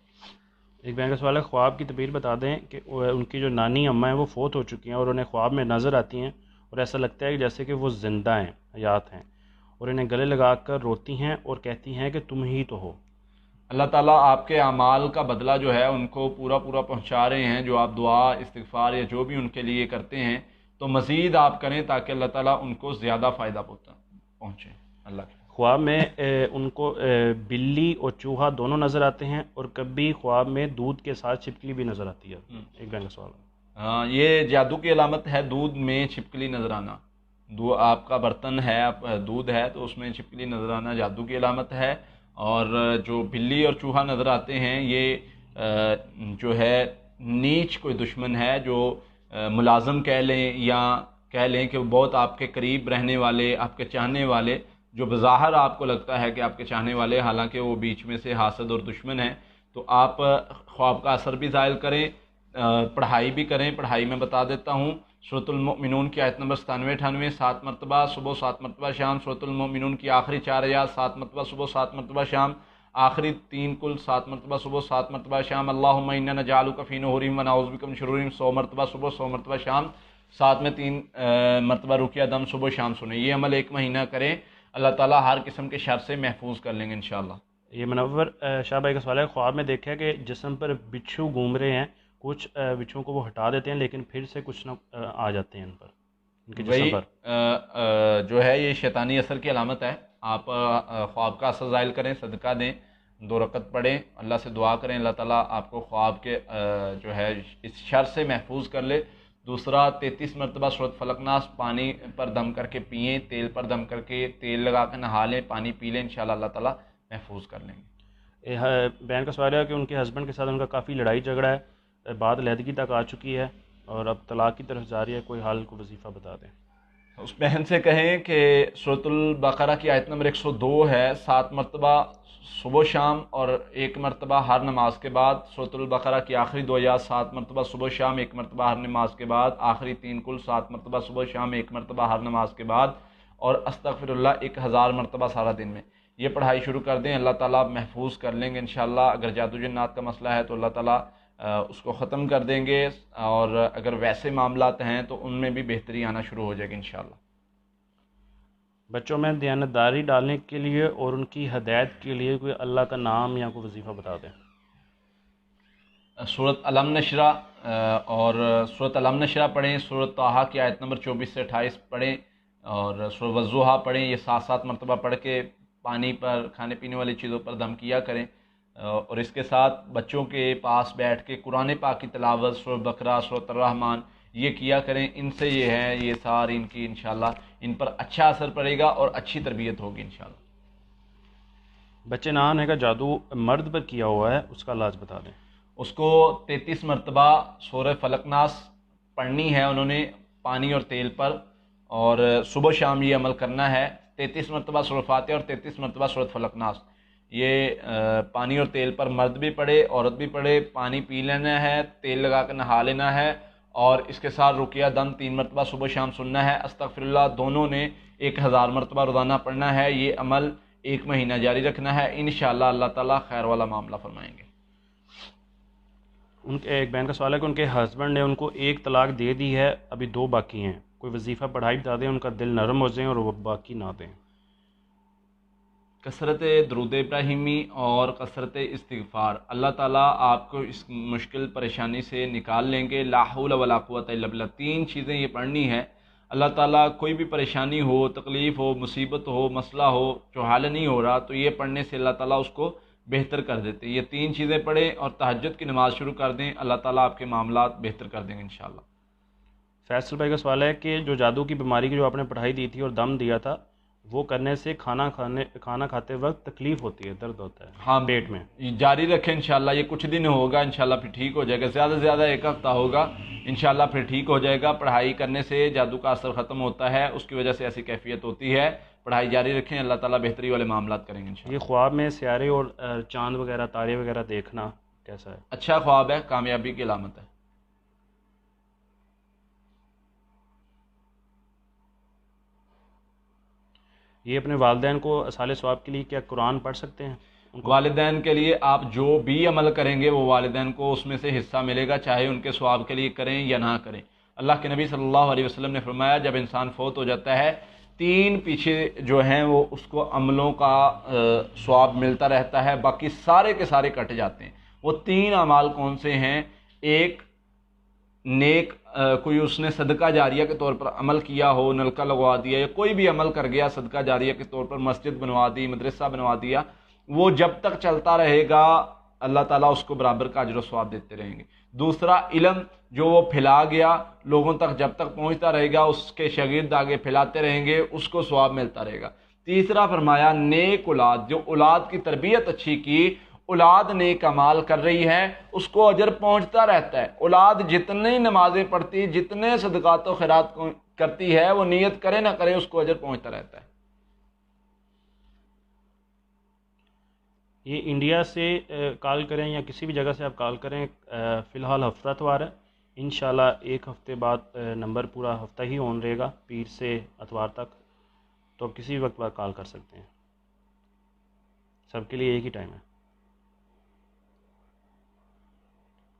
ایک بہن کا سوال ہے خواب کی تعبیر بتا دیں کہ ان کی جو نانی اماں ہیں وہ فوت ہو چکی ہیں اور انہیں خواب میں نظر آتی ہیں اور ایسا لگتا ہے جیسے کہ وہ زندہ ہیں، حیات ہیں، اور انہیں گلے لگا کر روتی ہیں اور کہتی ہیں کہ تم ہی تو ہو. اللہ تعالیٰ آپ کے اعمال کا بدلہ جو ہے ان کو پورا پہنچا رہے ہیں. جو آپ دعا، استغفار یا جو بھی ان کے لیے کرتے ہیں تو مزید آپ کریں تاکہ اللہ تعالیٰ ان کو زیادہ فائدہ پہنچے. اللہ کے خواب میں ان کو بلی اور چوہا دونوں نظر آتے ہیں، اور کبھی خواب میں دودھ کے ساتھ چھپکلی بھی نظر آتی ہے. ایک بہن کا سوال ہے. ہاں، یہ جادو کی علامت ہے، دودھ میں چھپکلی نظر آنا. آپ کا برتن ہے، دودھ ہے تو اس میں چھپکلی نظر آنا جادو کی علامت ہے. اور جو بلی اور چوہا نظر آتے ہیں یہ جو ہے نیچ کوئی دشمن ہے، جو ملازم کہہ لیں یا کہہ لیں کہ وہ بہت آپ کے قریب رہنے والے، آپ کے چاہنے والے، جو بظاہر آپ کو لگتا ہے کہ آپ کے چاہنے والے، حالانکہ وہ بیچ میں سے حاسد اور دشمن ہیں. تو آپ خواب کا اثر بھی زائل کریں، پڑھائی بھی کریں. پڑھائی میں بتا دیتا ہوں، سورۃ المؤمنون کی آیت نمبر 97-98 7 مرتبہ صبح، 7 مرتبہ شام. سورۃ المؤمنون کی آخری 4 آیات 7 مرتبہ صبح، 7 مرتبہ شام. آخری 3 کل 7 مرتبہ صبح، 7 مرتبہ شام. اللہم انا نجعلک فی نحورہم ونعوذ بک من شرورہم 100 مرتبہ صبح، 100 مرتبہ شام. ساتھ میں 3 مرتبہ رقیہ دم صبح شام سنیں. یہ عمل 1 مہینہ کریں، اللہ تعالیٰ ہر قسم کے شر سے محفوظ کر لیں گے انشاءاللہ. یہ منور شاہ بھائی کا سوال ہے، خواب میں دیکھا کہ جسم پر بچھو گھوم رہے ہیں، کچھ بچھوؤں کو وہ ہٹا دیتے ہیں لیکن پھر سے کچھ نہ آ جاتے ہیں ان پر، ان کے جسم پر. جو ہے یہ شیطانی اثر کی علامت ہے. آپ خواب کا اثر زائل کریں، صدقہ دیں، 2 رکعت پڑھیں، اللہ سے دعا کریں اللہ تعالیٰ آپ کو خواب کے جو ہے اس شر سے محفوظ کر لے. دوسرا 33 مرتبہ سورۃ فلق ناس پانی پر دم کر کے پئیں، تیل پر دم کر کے تیل لگا کے نہا لیں، پانی پی لیں، انشاءاللہ اللہ تعالیٰ محفوظ کر لیں گے. بہن کا سوال ہے کہ ان کے ہسبینڈ کے ساتھ ان کا کافی لڑائی جھگڑا ہے، بعد علیحدگی تک آ چکی ہے اور اب طلاق کی طرف جا رہی ہے، کوئی حال کو وظیفہ بتا دیں. اس بہن سے کہیں کہ سورۃ البقرہ کی آیت نمبر 102 ہے، 7 مرتبہ صبح شام اور 1 مرتبہ ہر نماز کے بعد. سورۃ البقرہ کی آخری 2 آیات 7 مرتبہ صبح شام، 1 مرتبہ ہر نماز کے بعد. آخری 3 کل 7 مرتبہ صبح شام، 1 مرتبہ ہر نماز کے بعد. اور استغفر اللہ 1000 مرتبہ سارا دن میں. یہ پڑھائی شروع کر دیں، اللہ تعالیٰ محفوظ کر لیں گے انشاءاللہ. اگر جادو جنات کا مسئلہ ہے تو اللہ تعالیٰ اس کو ختم کر دیں گے، اور اگر ویسے معاملات ہیں تو ان میں بھی بہتری آنا شروع ہو جائے گی انشاءاللہ. بچوں میں دیانتداری ڈالنے کے لیے اور ان کی ہدایت کے لیے کوئی اللہ کا نام یا کوئی وظیفہ بتا دیں. سورۃ علم نشرہ اور سورۃ علم نشرہ پڑھیں، سورۃ طٰہٰ کی آیت نمبر 24 سے 28 پڑھیں، اور سورۃ والضحیٰ پڑھیں. یہ 7 مرتبہ پڑھ کے پانی پر، کھانے پینے والی چیزوں پر دم کیا کریں. اور اس کے ساتھ بچوں کے پاس بیٹھ کے قرآن پاک کی تلاوت، سورۃ بقرہ، سورۃ الرحمن یہ کیا کریں. ان سے یہ ہے، یہ ساری ان کی انشاءاللہ ان پر اچھا اثر پڑے گا اور اچھی تربیت ہوگی انشاءاللہ. بچے نہ آنے کا جادو مرد پر کیا ہوا ہے، اس کا علاج بتا دیں. اس کو 33 مرتبہ سورہ فلق ناس پڑھنی ہے انہوں نے پانی اور تیل پر، اور صبح و شام یہ عمل کرنا ہے. 33 مرتبہ سورہ فاتحہ اور 33 مرتبہ سورہ فلق ناس. یہ پانی اور تیل پر مرد بھی پڑھے، عورت بھی پڑھے. پانی پی لینا ہے، تیل لگا کے نہا لینا ہے، اور اس کے ساتھ رقیہ دم 3 مرتبہ صبح شام سننا ہے. استغفر اللہ دونوں نے 1000 مرتبہ روزانہ پڑھنا ہے. یہ عمل 1 مہینہ جاری رکھنا ہے. انشاءاللہ اللہ تعالیٰ خیر والا معاملہ فرمائیں گے. ان کے ایک بہن کا سوال ہے کہ ان کے ہسبینڈ نے ان کو 1 طلاق دے دی ہے، ابھی 2 باقی ہیں. کوئی وظیفہ پڑھائی بتا دیں، ان کا دل نرم ہو جائیں اور وہ باقی نہ دیں. کثرت درود ابراہیمی اور کثرت استغفار، اللہ تعالیٰ آپ کو اس مشکل پریشانی سے نکال لیں گے. لا حول ولا قوت الا باللہ. 3 چیزیں یہ پڑھنی ہے. اللہ تعالیٰ کوئی بھی پریشانی ہو، تکلیف ہو، مصیبت ہو، مسئلہ ہو جو حل نہیں ہو رہا، تو یہ پڑھنے سے اللہ تعالیٰ اس کو بہتر کر دیتے. یہ 3 چیزیں پڑھیں اور تہجد کی نماز شروع کر دیں. اللہ تعالیٰ آپ کے معاملات بہتر کر دیں گے انشاءاللہ. فیصل بھائی کا سوال ہے کہ جو جادو کی بیماری کی جو آپ نے پڑھائی دی تھی اور دم دیا تھا، وہ کرنے سے کھانا کھاتے وقت تکلیف ہوتی ہے، درد ہوتا ہے ہاں پیٹ میں. جاری رکھیں انشاءاللہ. یہ کچھ دن ہوگا انشاءاللہ، پھر ٹھیک ہو جائے گا. زیادہ سے زیادہ 1 ہفتہ ہوگا انشاءاللہ، پھر ٹھیک ہو جائے گا. پڑھائی کرنے سے جادو کا اثر ختم ہوتا ہے، اس کی وجہ سے ایسی کیفیت ہوتی ہے. پڑھائی جاری رکھیں، اللہ تعالیٰ بہتری والے معاملات کریں گے انشاءاللہ. یہ خواب میں سیارے اور چاند وغیرہ، تارے وغیرہ دیکھنا کیسا ہے؟ اچھا خواب ہے، کامیابی کی علامت ہے. یہ اپنے والدین کو اصال ثواب کے لیے کیا قرآن پڑھ سکتے ہیں؟ والدین کے لیے آپ جو بھی عمل کریں گے وہ والدین کو اس میں سے حصہ ملے گا، چاہے ان کے ثواب کے لیے کریں یا نہ کریں. اللہ کے نبی صلی اللہ علیہ وسلم نے فرمایا جب انسان فوت ہو جاتا ہے 3 پیچھے جو ہیں وہ اس کو عملوں کا ثواب ملتا رہتا ہے، باقی سارے کے سارے کٹ جاتے ہیں. وہ 3 اعمال کون سے ہیں؟ ایک نیک کوئی اس نے صدقہ جاریہ کے طور پر عمل کیا ہو، نلکا لگوا دیا، یا کوئی بھی عمل کر گیا صدقہ جاریہ کے طور پر، مسجد بنوا دی، مدرسہ بنوا دیا، وہ جب تک چلتا رہے گا اللہ تعالیٰ اس کو برابر کا اجر و ثواب دیتے رہیں گے. دوسرا علم جو وہ پھیلا گیا لوگوں تک، جب تک پہنچتا رہے گا اس کے شاگرد آگے پھیلاتے رہیں گے، اس کو ثواب ملتا رہے گا. تیسرا فرمایا نیک اولاد، جو اولاد کی تربیت اچھی کی، اولاد نیک اعمال کر رہی ہے، اس کو اجر پہنچتا رہتا ہے. اولاد جتنی نمازیں پڑھتی، جتنے صدقات و خیرات کرتی ہے، وہ نیت کرے نہ کرے اس کو اجر پہنچتا رہتا ہے. یہ انڈیا سے کال کریں یا کسی بھی جگہ سے آپ کال کریں، فی الحال ہفتہ اتوار ہے، انشاءاللہ 1 ہفتے بعد نمبر پورا ہفتہ ہی آن رہے گا، پیر سے اتوار تک، تو آپ کسی بھی وقت بعد کال کر سکتے ہیں. سب کے لیے ایک ہی ٹائم ہے.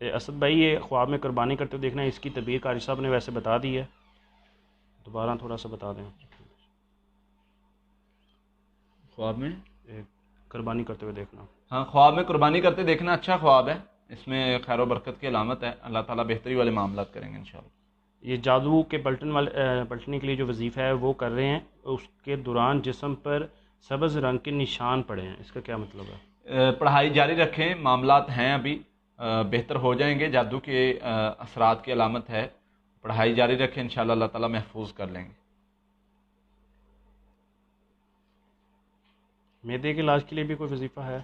اسد بھائی یہ خواب میں قربانی کرتے ہوئے دیکھنا ہے، اس کی تعبیر قاری صاحب نے ویسے بتا دی ہے، دوبارہ تھوڑا سا بتا دیں. خواب میں قربانی کرتے ہوئے دیکھنا، ہاں خواب میں قربانی کرتے دیکھنا اچھا خواب ہے، اس میں خیر و برکت کی علامت ہے. اللہ تعالیٰ بہتری والے معاملات کریں گے انشاءاللہ. یہ جادو کے پلٹنے کے لیے جو وظیفہ ہے وہ کر رہے ہیں، اس کے دوران جسم پر سبز رنگ کے نشان پڑے ہیں، اس کا کیا مطلب ہے؟ پڑھائی جاری رکھیں، معاملات ہیں ابھی بہتر ہو جائیں گے. جادو کے اثرات کی علامت ہے، پڑھائی جاری رکھیں، انشاءاللہ اللہ تعالیٰ محفوظ کر لیں گے. معدے کے علاج کے لیے بھی کوئی وظیفہ ہے؟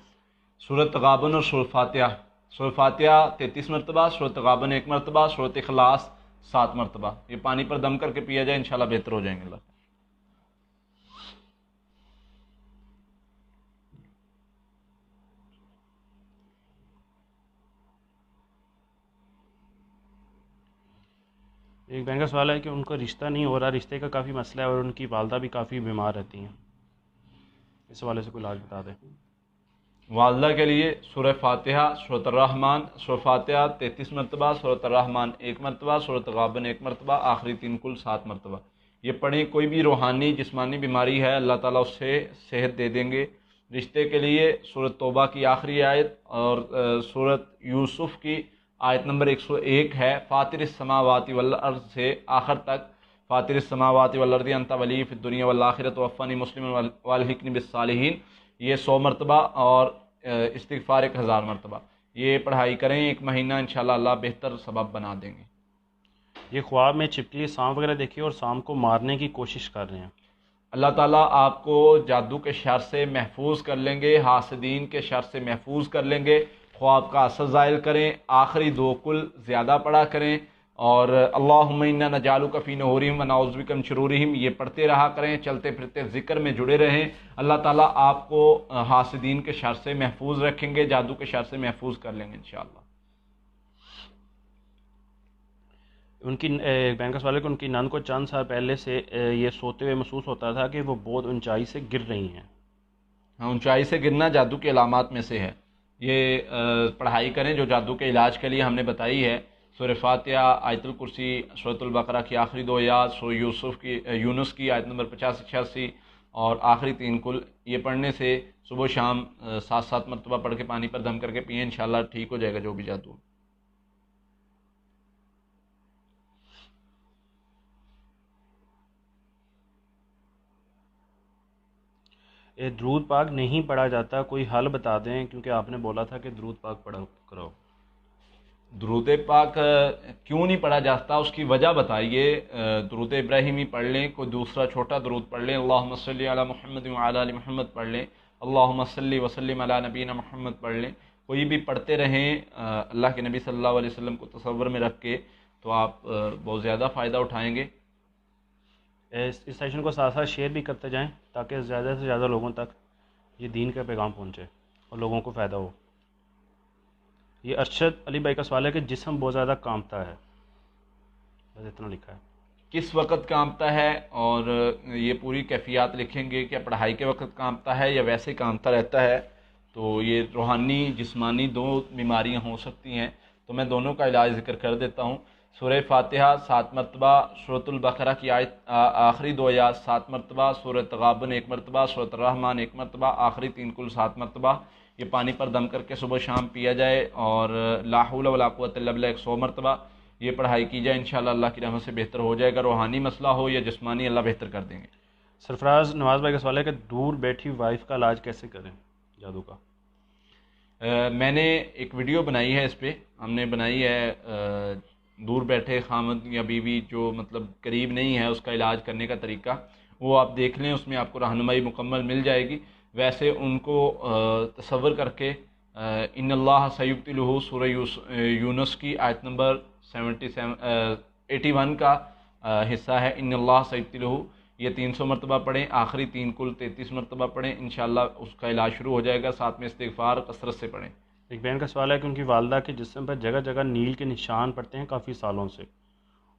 سورۃ تغابن اور سورۃ فاتحہ. سورۃ فاتحہ 33 مرتبہ، سورۃ تغابن 1 مرتبہ، سورۃ اخلاص 7 مرتبہ. یہ پانی پر دم کر کے پیا جائے، انشاءاللہ بہتر ہو جائیں گے. اللہ ایک بہن کا سوال ہے کہ ان کا رشتہ نہیں ہو رہا، رشتے کا کافی مسئلہ ہے اور ان کی والدہ بھی کافی بیمار رہتی ہیں، اس حوالے سے کوئی علاج بتا دیں. والدہ کے لیے سورہ فاتحہ، سورۃ الرحمن، سورہ فاتحہ 33 مرتبہ، سورۃ الرحمن 1 مرتبہ، سورۃ تغابن 1 مرتبہ، آخری 3 کل 7 مرتبہ. یہ پڑھیں. کوئی بھی روحانی جسمانی بیماری ہے اللہ تعالیٰ اس سے صحت دے دیں گے. رشتے کے لیے سورۃ توبہ کی آخری آیت اور سورۃ یوسف کی آیت نمبر 101 ہے، فاطر السماوات والارض سے آخر تک. فاطر السماوات والارض انت ولی فی الدنیا والآخرۃ توفنی مسلما والحقنی بالصالحین، یہ 100 مرتبہ. اور استغفار 1000 مرتبہ، یہ پڑھائی کریں ایک مہینہ، انشاءاللہ اللہ بہتر سبب بنا دیں گے۔ یہ خواب میں چھپکلی سانپ وغیرہ دیکھی اور سانپ کو مارنے کی کوشش کر رہے ہیں۔ اللہ تعالیٰ آپ کو جادو کے شر سے محفوظ کر لیں گے، حاسدین کے شر سے محفوظ کر لیں گے۔ خواب کا اثر ظاہر کریں، آخری 2 کل زیادہ پڑھا کریں، اور اللہم انا نجعلک فی نحورہم ونعوذ بک من شرورہم یہ پڑھتے رہا کریں، چلتے پھرتے ذکر میں جڑے رہیں۔ اللہ تعالیٰ آپ کو حاسدین کے شر سے محفوظ رکھیں گے، جادو کے شر سے محفوظ کر لیں گے انشاءاللہ۔ ان کی بینک کا سوال ہے کہ ان کی نند کو چند سال پہلے سے یہ سوتے ہوئے محسوس ہوتا تھا کہ وہ بہت اونچائی سے گر رہی ہیں۔ ہاں، اونچائی سے گرنا جادو کے علامات میں سے ہے۔ یہ پڑھائی کریں جو جادو کے علاج کے لیے ہم نے بتائی ہے، سورہ فاتحہ، آیت الکرسی، سورۃ البقرہ کی آخری 2 آیات، سورہ یونس کی آیت نمبر 85-86 اور آخری 3 کل، یہ پڑھنے سے صبح و شام 7 مرتبہ پڑھ کے پانی پر دم کر کے پئیں، انشاءاللہ ٹھیک ہو جائے گا جو بھی جادو۔ درود پاک نہیں پڑھا جاتا، کوئی حل بتا دیں، کیونکہ آپ نے بولا تھا کہ درود پاک پڑھا کرو۔ درود پاک کیوں نہیں پڑھا جاتا، اس کی وجہ بتائیے۔ درود ابراہیمی پڑھ لیں، کوئی دوسرا چھوٹا درود پڑھ لیں، اللہم صلی علی محمد وعلی آل محمد پڑھ لیں، اللہم صلی وسلم علی نبینا محمد پڑھ لیں، کوئی بھی پڑھتے رہیں اللہ کے نبی صلی اللہ علیہ وسلم کو تصور میں رکھ کے، تو آپ بہت زیادہ فائدہ اٹھائیں گے۔ اس سیشن کو ساتھ ساتھ شیئر بھی کرتے جائیں تاکہ زیادہ سے زیادہ لوگوں تک یہ دین کا پیغام پہنچے اور لوگوں کو فائدہ ہو۔ یہ ارشد علی بھائی کا سوال ہے کہ جسم بہت زیادہ کانپتا ہے، بس اتنا لکھا ہے۔ کس وقت کانپتا ہے، اور یہ پوری کیفیات لکھیں گے کہ پڑھائی کے وقت کانپتا ہے یا ویسے کانپتا رہتا ہے، تو یہ روحانی جسمانی 2 بیماریاں ہو سکتی ہیں، تو میں دونوں کا علاج ذکر کر دیتا ہوں۔ سورہ فاتحہ 7 مرتبہ، سورۃ البقرہ کی آخری 2 آیات 7 مرتبہ، سورۃ تغابن 1 مرتبہ، سورۃ الرحمن 1 مرتبہ، آخری 3 کل 7 مرتبہ، یہ پانی پر دم کر کے صبح شام پیا جائے، اور لا حول ولا قوت الا باللہ 100 مرتبہ یہ پڑھائی کی جائے، انشاءاللہ اللہ کی رحمت سے بہتر ہو جائے گا، روحانی مسئلہ ہو یا جسمانی اللہ بہتر کر دیں گے۔ سرفراز نواز بھائی کا سوال ہے کہ دور بیٹھی وائف کا علاج کیسے کریں جادو کا؟ میں نے ایک ویڈیو بنائی ہے اس پہ، ہم نے بنائی ہے دور بیٹھے خامد یا بیوی جو مطلب قریب نہیں ہے، اس کا علاج کرنے کا طریقہ، وہ آپ دیکھ لیں، اس میں آپ کو رہنمائی مکمل مل جائے گی۔ ویسے ان کو تصور کر کے ان اللہ سیبطلہ سورہ یونس کی آیت نمبر 81 کا حصہ ہے، ان اللہ سیبطلہ، یہ 300 مرتبہ پڑھیں، آخری 3 کل 33 مرتبہ پڑھیں، انشاءاللہ اس کا علاج شروع ہو جائے گا، ساتھ میں استغفار کثرت سے پڑھیں۔ ایک بہن کا سوال ہے کہ ان کی والدہ کے جسم پر جگہ جگہ نیل کے نشان پڑتے ہیں کافی سالوں سے،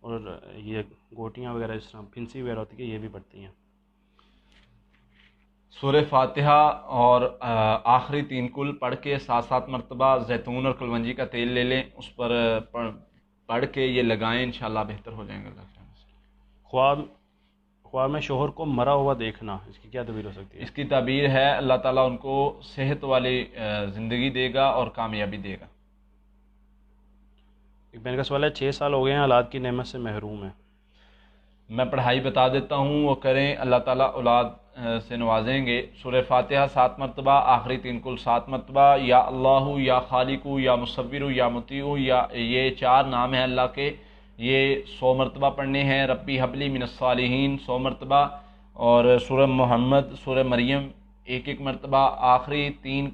اور یہ گوٹیاں وغیرہ اس طرح پھنسی وغیرہ ہوتی ہے یہ بھی پڑتی ہیں۔ سورہ فاتحہ اور آخری 3 کل پڑھ کے 7 مرتبہ زیتون اور کلونجی کا تیل لے لیں، اس پر پڑھ کے یہ لگائیں، انشاءاللہ بہتر ہو جائیں گے اللہ کے رحمت سے۔ خواب میں شوہر کو مرا ہوا دیکھنا، اس کی کیا تعبیر ہو سکتی ہے؟ اس کی تعبیر ہے اللہ تعالیٰ ان کو صحت والی زندگی دے گا اور کامیابی دے گا۔ ایک بہن کا سوال ہے 6 سال ہو گئے ہیں اولاد کی نعمت سے محروم ہے۔ میں پڑھائی بتا دیتا ہوں، وہ کریں، اللہ تعالیٰ اولاد سے نوازیں گے۔ سورہ فاتحہ 7 مرتبہ، آخری 3 کل 7 مرتبہ، یا اللہ یا خالق یا مصور یا مطیع، یا یہ 4 نام ہیں اللہ کے، یہ 100 مرتبہ پڑھنے ہیں۔ ربی حبلی من الصالحین 100 مرتبہ، اور سورہ محمد، سورہ مریم 1 مرتبہ، آخری 3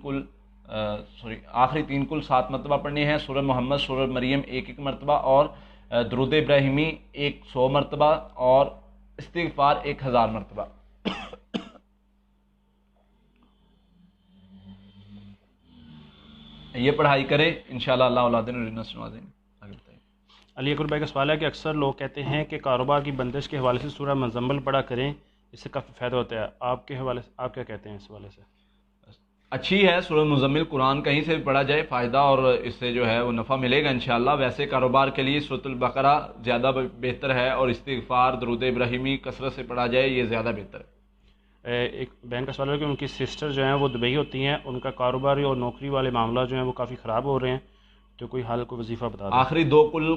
کل 7 مرتبہ پڑھنے ہیں۔ سورہ محمد، سورہ مریم 1 مرتبہ، اور درود ابراہیمی 100 مرتبہ، اور استغفار 1000 مرتبہ۔ یہ پڑھائی کریں، انشاءاللہ اللہ اولاد نرینہ سے نوازیں گے۔ آگے بتائیے۔ علی اکبر بھائی کا سوال ہے کہ اکثر لوگ کہتے ہیں کہ کاروبار کی بندش کے حوالے سے سورہ مزمل پڑھا کریں، اس سے کافی فائدہ ہوتا ہے، آپ کے حوالے سے آپ کیا کہتے ہیں اس حوالے سے؟ اچھی ہے، سورہ مزمل قرآن کہیں سے بھی پڑھا جائے فائدہ، اور اس سے جو ہے وہ نفع ملے گا انشاءاللہ۔ ویسے کاروبار کے لیے سورۃ البقرہ زیادہ بہتر ہے، اور استغفار درود ابراہیمی کثرت سے پڑھا جائے، یہ زیادہ بہتر ہے۔ ایک بہن کا سوال ہے کہ ان کی سسٹر جو ہیں وہ دبئی ہوتی ہیں، ان کا کاروباری اور نوکری والے معاملات جو ہیں وہ کافی خراب ہو رہے ہیں، تو کوئی حل کوئی وظیفہ بتا دیں۔ آخری 2 کل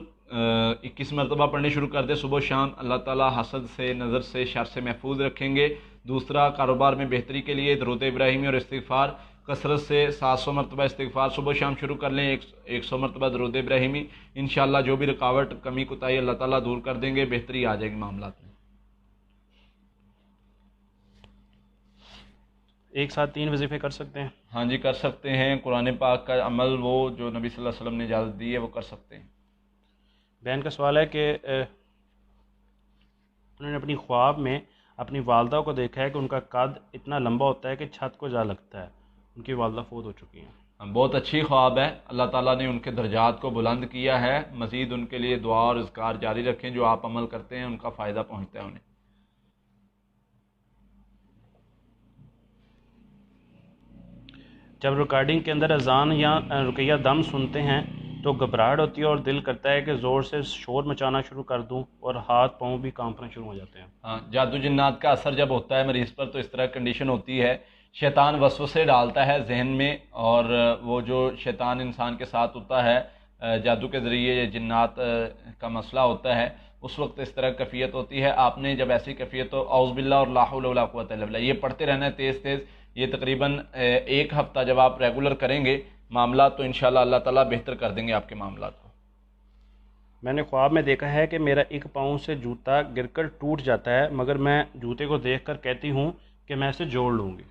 21 مرتبہ پڑھنے شروع کر دے صبح و شام، اللہ تعالیٰ حسد سے، نظر سے، شر سے محفوظ رکھیں گے۔ دوسرا کاروبار میں بہتری کے لیے درود ابراہیمی اور استغفار کثرت سے 700 مرتبہ استغفار صبح شام شروع کر لیں، 100 مرتبہ درود ابراہیمی، انشاءاللہ جو بھی رکاوٹ کمی کوتاہی اللہ تعالیٰ دور کر دیں گے، بہتری آ جائے گی معاملات میں۔ ایک ساتھ 3 وظیفے کر سکتے ہیں؟ ہاں جی کر سکتے ہیں، قرآن پاک کا عمل وہ جو نبی صلی اللہ علیہ وسلم نے اجازت دی ہے وہ کر سکتے ہیں۔ بہن کا سوال ہے کہ انہوں نے اپنی خواب میں اپنی والدہ کو دیکھا ہے کہ ان کا قد اتنا لمبا ہوتا ہے کہ چھت کو جا لگتا ہے، ان کی والدہ فوت ہو چکی ہیں۔ بہت اچھی خواب ہے، اللہ تعالیٰ نے ان کے درجات کو بلند کیا ہے، مزید ان کے لیے دعا اور اذکار جاری رکھیں، جو آپ عمل کرتے ہیں ان کا فائدہ پہنچتا ہے انہیں۔ جب ریکارڈنگ کے اندر اذان یا رقیہ دم سنتے ہیں تو گھبراہٹ ہوتی ہے اور دل کرتا ہے کہ زور سے شور مچانا شروع کر دوں اور ہاتھ پاؤں بھی کانپنا شروع ہو جاتے ہیں۔ ہاں، جادو جنات کا اثر جب ہوتا ہے مریض پر تو اس طرح کنڈیشن ہوتی ہے، شیطان وسوسے ڈالتا ہے ذہن میں، اور وہ جو شیطان انسان کے ساتھ ہوتا ہے جادو کے ذریعے یا جنات کا مسئلہ ہوتا ہے، اس وقت اس طرح کیفیت ہوتی ہے۔ آپ نے جب ایسی کیفیت ہو اعوذ باللہ اور لا حول ولا قوۃ الا باللہ یہ پڑھتے رہنا ہے تیز تیز، یہ تقریباً 1 ہفتہ جب آپ ریگولر کریں گے معاملات تو انشاءاللہ اللہ تعالیٰ بہتر کر دیں گے آپ کے معاملات کو۔ میں نے خواب میں دیکھا ہے کہ میرا ایک پاؤں سے جوتا گر کر ٹوٹ جاتا ہے، مگر میں جوتے کو دیکھ کر کہتی ہوں کہ میں اسے جوڑ لوں گی۔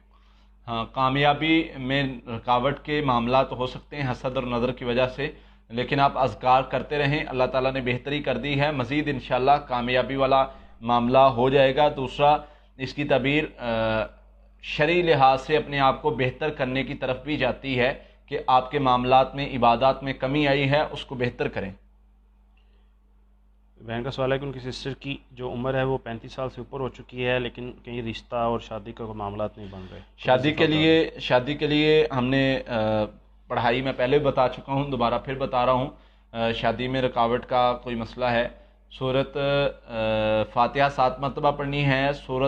ہاں، کامیابی میں رکاوٹ کے معاملات ہو سکتے ہیں حسد اور نظر کی وجہ سے، لیکن آپ اذکار کرتے رہیں، اللہ تعالیٰ نے بہتری کر دی ہے، مزید انشاءاللہ کامیابی والا معاملہ ہو جائے گا۔ دوسرا، اس کی تعبیر شرعی لحاظ سے اپنے آپ کو بہتر کرنے کی طرف بھی جاتی ہے کہ آپ کے معاملات میں عبادات میں کمی آئی ہے اس کو بہتر کریں۔ بہن کا سوال ہے کہ ان کی سسٹر کی جو عمر ہے وہ 35 سال سے اوپر ہو چکی ہے، لیکن کہیں رشتہ اور شادی کا معاملات نہیں بن رہے۔ شادی کے لیے ہم نے پڑھائی میں پہلے بھی بتا چکا ہوں، دوبارہ پھر بتا رہا ہوں، شادی میں رکاوٹ کا کوئی مسئلہ ہے، سورت فاتحہ 7 مرتبہ پڑھنی ہے، سورت